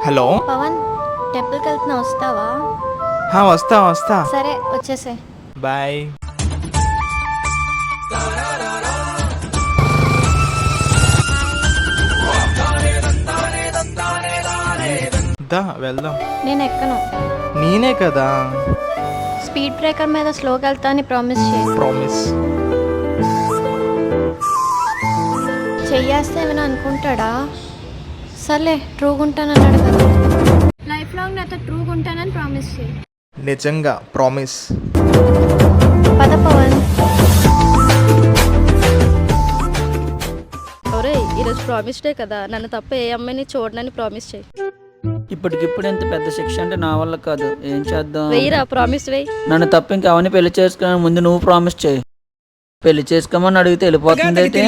Hello. Pawan, టెంపుల్కి వెళ్తున్నా, వస్తావా? వస్తా. సరే, వచ్చేసే. బాయ్. దా వెళ్దాం. నేను ఎక్కను. నేనే కదా. స్పీడ్ బ్రేకర్ మీద స్లోగా వెళ్తా అని ప్రామిస్ చేయి. ప్రామిస్. చెయ్యేస్తే ఏమైనా అనుకుంటాడా? సర్లే, ట్రూగా ఉంటానన్నాడు కదా. లైఫ్ లాంగ్ నాతో ట్రూగా ఉంటానని ప్రామిస్ చేయి. నిజంగా ప్రామిస్. పద పవన్. ఒరేయ్, ఈరోజు ప్రామిస్ డే కదా, నన్ను తప్ప ఏ అమ్మాయిని చూడనని ప్రామిస్ చేయి. ఇప్పటికిప్పుడు ఎంత పెద్ద శిక్ష అంటే నా వల్ల కాదు. ఏం చేద్దాం? వెయ్యిరా, ప్రామిస్ వెయ్యి. నన్ను తప్ప ఇంకెవరిని పెళ్లి చేసుకునే ముందు నువ్వు ప్రామిస్ చేయి. పెళ్లి చేసుకోమని అడిగితే వెళ్ళిపోతుంది అయితే